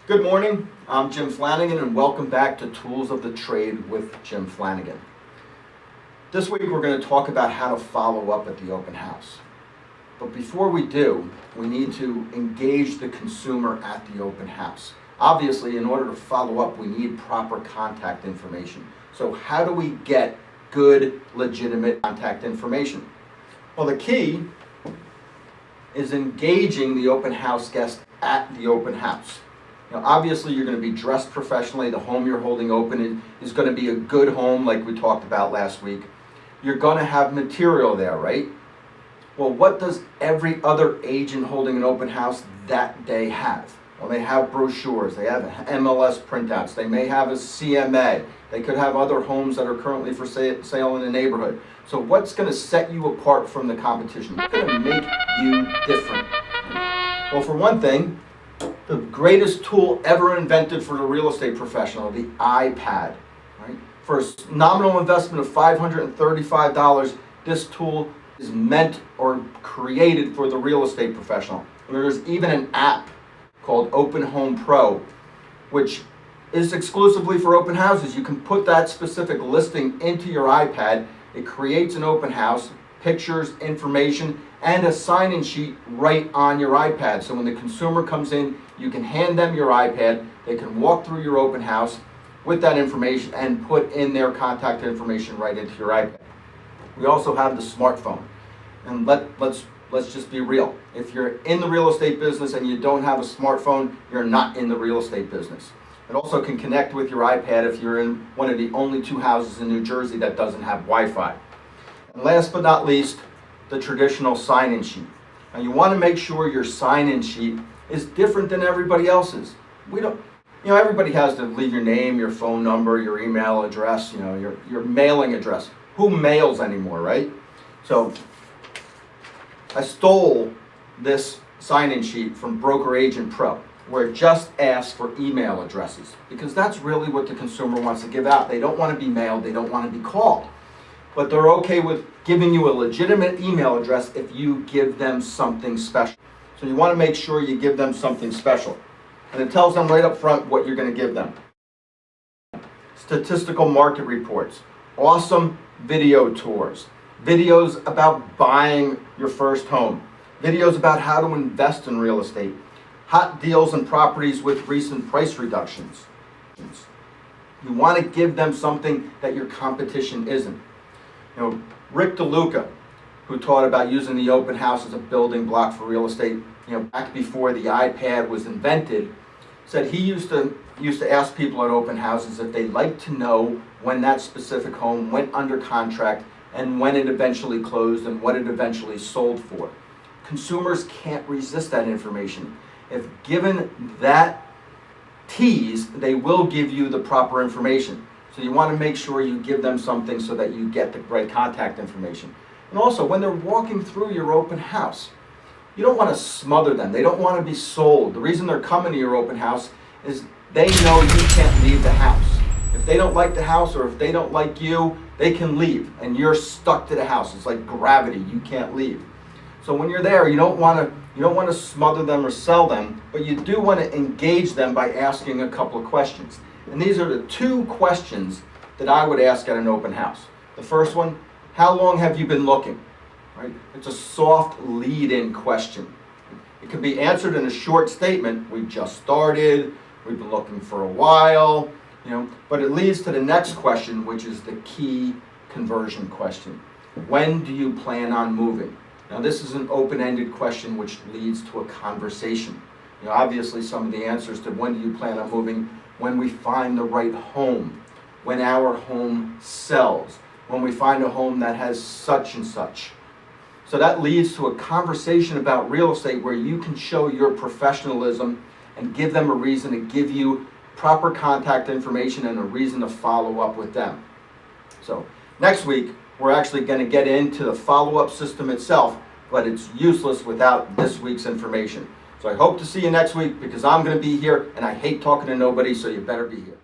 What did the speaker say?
Good morning, I'm Jim Flanagan and welcome back to Tools of the Trade with Jim Flanagan. This week we're going to talk about how to follow up at the open house. But before we do, we need to engage the consumer at the open house. Obviously, in order to follow up, we need proper contact information. So how do we get good, legitimate contact information? Well, the key is engaging the open house guest at the open house. Now, obviously, you're going to be dressed professionally. The home you're holding open is going to be a good home, like we talked about last week. You're going to have material there, right? Well, what does every other agent holding an open house that day have? Well, they have brochures. They have MLS printouts. They may have a CMA. They could have other homes that are currently for sale in the neighborhood. So what's going to set you apart from the competition? What's going to make you different? Well, for one thing, the greatest tool ever invented for the real estate professional, the iPad. Right? For a nominal investment of $535, this tool is meant or created for the real estate professional. And there's even an app called OpenHome Pro, which is exclusively for open houses. You can put that specific listing into your iPad. It creates an open house, pictures, information, and a sign-in sheet right on your iPad. So when the consumer comes in, you can hand them your iPad. They can walk through your open house with that information and put in their contact information right into your iPad. We also have the smartphone. And let's just be real. If you're in the real estate business and you don't have a smartphone, you're not in the real estate business. It also can connect with your iPad if you're in one of the only 2 houses in New Jersey that doesn't have Wi-Fi. And last but not least, the traditional sign-in sheet. Now you want to make sure your sign-in sheet is different than everybody else's. Everybody has to leave your name, your phone number, your email address, your mailing address. Who mails anymore, right? So I stole this sign-in sheet from Broker Agent Pro, where it just asks for email addresses, because that's really what the consumer wants to give out. They don't want to be mailed, they don't want to be called. But they're okay with giving you a legitimate email address if you give them something special. So you want to make sure you give them something special. And it tells them right up front what you're going to give them. Statistical market reports, awesome video tours, videos about buying your first home, videos about how to invest in real estate, hot deals and properties with recent price reductions. You want to give them something that your competition isn't. Rick Deluca, who taught about using the open house as a building block for real estate, back before the iPad was invented, said he used to ask people at open houses if they'd like to know when that specific home went under contract and when it eventually closed and what it eventually sold for. Consumers can't resist that information. If given that tease, they will give you the proper information. So you want to make sure you give them something so that you get the right contact information. And also, when they're walking through your open house, you don't want to smother them. They don't want to be sold. The reason they're coming to your open house is they know you can't leave the house. If they don't like the house or if they don't like you, they can leave and you're stuck to the house. It's like gravity. You can't leave. So when you're there, you don't want to smother them or sell them, but you do want to engage them by asking a couple of questions. And these are the 2 questions that I would ask at an open house. The first one, how long have you been looking? Right? It's a soft lead-in question. It can be answered in a short statement. We just started, we've been looking for a while, but it leads to the next question, which is the key conversion question. When do you plan on moving? Now this is an open-ended question which leads to a conversation. Obviously some of the answers to when do you plan on moving, when we find the right home, when our home sells, when we find a home that has such and such. So that leads to a conversation about real estate where you can show your professionalism and give them a reason to give you proper contact information and a reason to follow up with them. So next week, we're actually going to get into the follow-up system itself, but it's useless without this week's information. So I hope to see you next week because I'm going to be here and I hate talking to nobody, so you better be here.